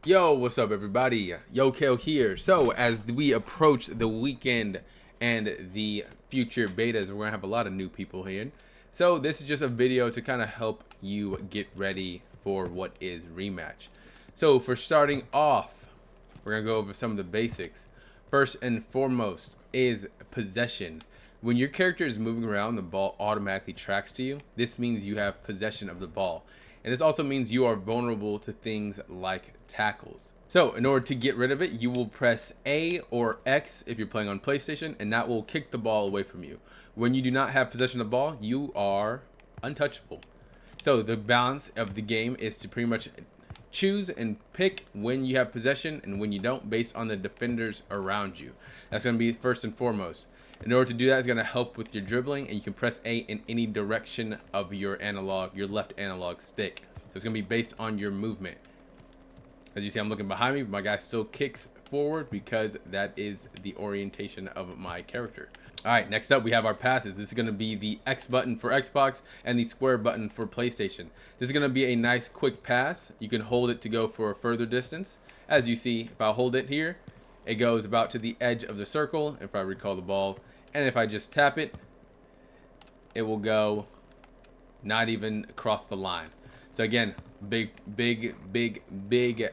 Yo, what's up, everybody? Yo, Kale here. So, as we approach the weekend and the future betas, we're gonna have a lot of new people here. So, this is just a video to kind of help you get ready for what is Rematch. So, for starting off, we're gonna go over some of the basics. First and foremost is possession. When your character is moving around, the ball automatically tracks to you. This means you have possession of the ball. And this also means you are vulnerable to things like tackles. So in order to get rid of it, you will press A or X if you're playing on PlayStation, and that will kick the ball away from you. When you do not have possession of the ball, you are untouchable. So the balance of the game is to pretty much choose and pick when you have possession and when you don't, based on the defenders around you. That's going to be first and foremost. In order to do that, it's going to help with your dribbling, and you can press A in any direction of your left analog stick. So it's going to be based on your movement. As you see, I'm looking behind me, but my guy still kicks forward because that is the orientation of my character. All right, next up we have our passes. This is going to be the X button for Xbox and the square button for PlayStation. This is going to be a nice quick pass. You can hold it to go for a further distance. As you see, if I hold it here, it goes about to the edge of the circle, if I recall the ball. And if I just tap it, it will go not even across the line. So again, big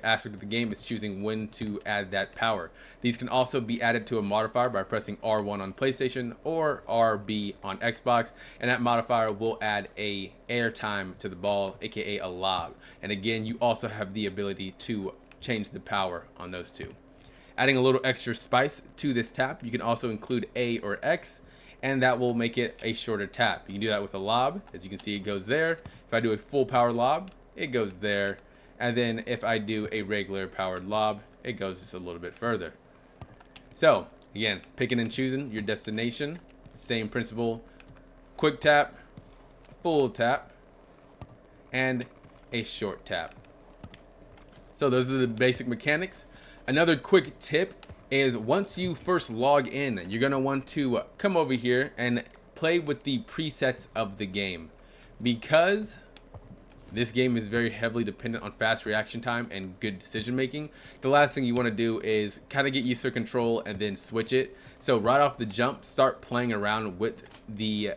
aspect of the game is choosing when to add that power. These can also be added to a modifier by pressing R1 on PlayStation or RB on Xbox, and that modifier will add a air time to the ball, aka a lob. And again, you also have the ability to change the power on those two. Adding a little extra spice to this tap, you can also include A or X, and that will make it a shorter tap. You can do that with a lob. As you can see, it goes there. If I do a full power lob, it goes there. And then if I do a regular powered lob, it goes just a little bit further. So again, picking and choosing your destination. Same principle. Quick tap, full tap, and a short tap. So those are the basic mechanics. Another quick tip is once you first log in, you're going to want to come over here and play with the presets of the game. Because this game is very heavily dependent on fast reaction time and good decision making, the last thing you want to do is kind of get used to control and then switch it. So right off the jump, start playing around with the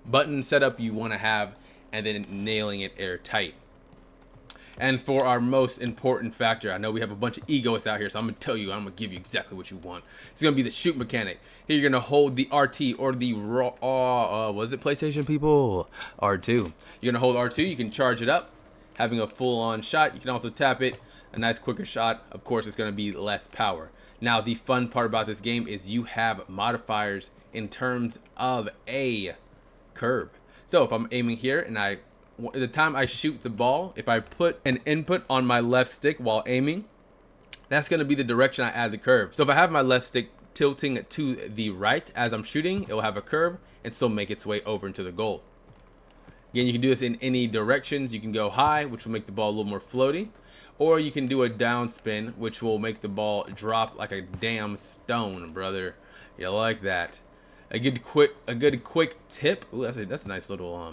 button setup you want to have and then nailing it airtight. And for our most important factor, I know we have a bunch of egoists out here, so I'm going to tell you, I'm going to give you exactly what you want. It's going to be the shoot mechanic. Here you're going to hold the RT or the was it PlayStation people? R2. You're going to hold R2, you can charge it up, having a full-on shot. You can also tap it, a nice quicker shot. Of course, it's going to be less power. Now, the fun part about this game is you have modifiers in terms of a curve. So if I'm aiming here and the time I shoot the ball, if I put an input on my left stick while aiming, that's going to be the direction I add the curve. So if I have my left stick tilting to the right as I'm shooting, it will have a curve and still make its way over into the goal. Again, you can do this in any directions. You can go high, which will make the ball a little more floaty, or you can do a down spin, which will make the ball drop like a damn stone, brother. You like that? A good quick tip. Ooh, that's a nice little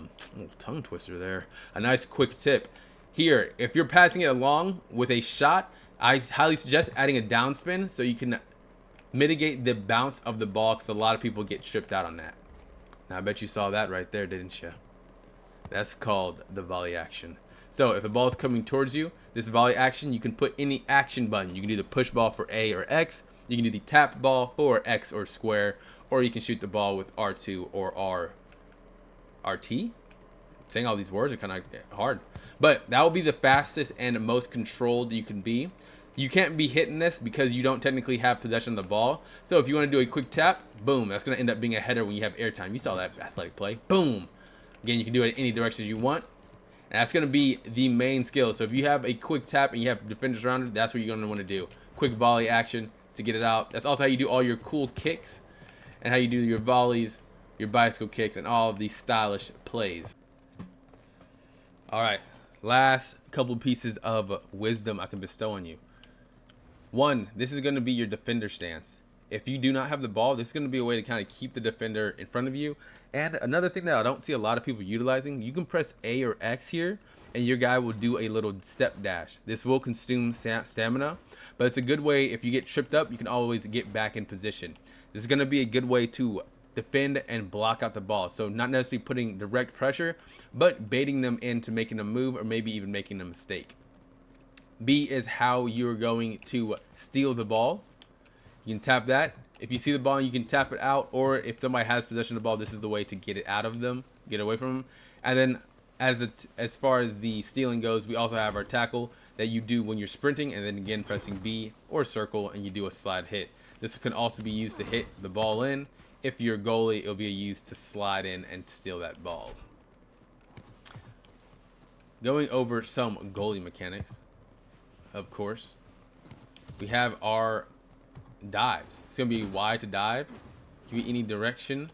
tongue twister there. A nice quick tip. Here, if you're passing it along with a shot, I highly suggest adding a down spin so you can mitigate the bounce of the ball, because a lot of people get tripped out on that. Now I bet you saw that right there, didn't you? That's called the volley action. So if the ball is coming towards you, this volley action, you can put any action button. You can do the push ball for A or X. You can do the tap ball for X or square, or you can shoot the ball with R2 or RT. Saying all these words are kind of hard, but that will be the fastest and most controlled you can be. You can't be hitting this because you don't technically have possession of the ball. So if you want to do a quick tap, boom, that's going to end up being a header when you have airtime. You saw that athletic play. Boom. Again, you can do it in any direction you want. And that's going to be the main skill. So if you have a quick tap and you have defenders around it, that's what you're going to want to do. Quick volley action to get it out. That's also how you do all your cool kicks and how you do your volleys, your bicycle kicks, and all of these stylish plays. All right, last couple pieces of wisdom I can bestow on you. One, this is going to be your defender stance. If you do not have the ball, this is going to be a way to kind of keep the defender in front of you. And another thing that I don't see a lot of people utilizing, you can press A or X here, and your guy will do a little step dash. This will consume stamina, but it's a good way. If you get tripped up, you can always get back in position. This is going to be a good way to defend and block out the ball. So not necessarily putting direct pressure, but baiting them into making a move or maybe even making a mistake. B is how you're going to steal the ball. You can tap that. If you see the ball, you can tap it out, or if somebody has possession of the ball, this is the way to get it out of them, get away from them. And then as far as the stealing goes, we also have our tackle that you do when you're sprinting, and then again pressing B or circle, and you do a slide hit. This can also be used to hit the ball in. If you're a goalie, it'll be used to slide in and steal that ball. Going over some goalie mechanics, of course, we have our dives. It's gonna be Y to dive. Can be any direction.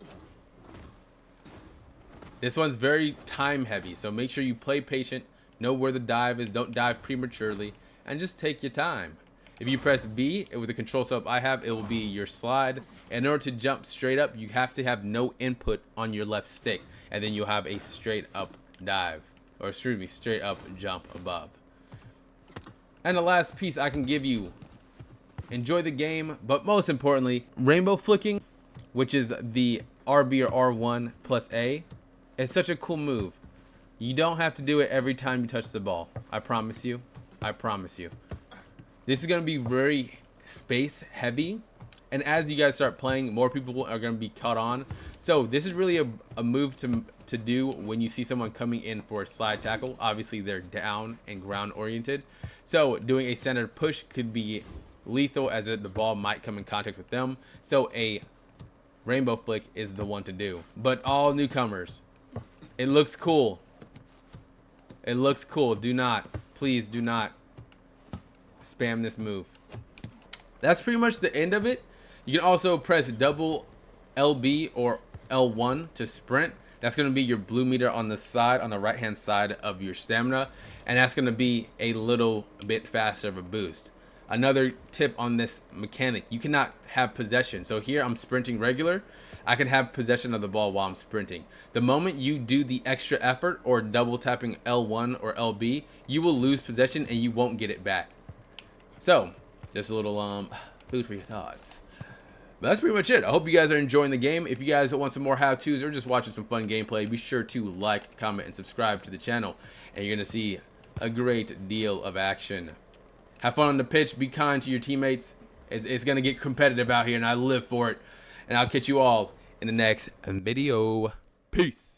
This one's very time heavy, so make sure you play patient, know where the dive is, don't dive prematurely, and just take your time. If you press B with the control setup I have, it will be your slide. In order to jump straight up, you have to have no input on your left stick, and then you'll have a straight up dive, or excuse me, straight up jump above. And the last piece I can give you: enjoy the game, but most importantly, rainbow flicking, which is the RB or R1 plus A. It's such a cool move. You don't have to do it every time you touch the ball. I promise you. I promise you. This is going to be very space heavy. And as you guys start playing, more people are going to be caught on. So this is really a move to do when you see someone coming in for a slide tackle. Obviously, they're down and ground oriented. So doing a centered push could be lethal, as the ball might come in contact with them. So a rainbow flick is the one to do. But all newcomers, it looks cool. It looks cool. Do not, please do not spam this move. That's pretty much the end of it. You can also press double LB or L1 to sprint. That's going to be your blue meter on the side, on the right hand side of your stamina, and that's going to be a little bit faster of a boost. Another tip on this mechanic: you cannot have possession. So here I'm sprinting regular, I can have possession of the ball while I'm sprinting. The moment you do the extra effort or double tapping L1 or LB, you will lose possession and you won't get it back. So just a little food for your thoughts. But that's pretty much it. I hope you guys are enjoying the game. If you guys want some more how-tos or just watching some fun gameplay, be sure to like, comment, and subscribe to the channel, and you're gonna see a great deal of action. Have fun on the pitch. Be kind to your teammates. It's gonna get competitive out here, and I live for it. And I'll catch you all in the next video. Peace.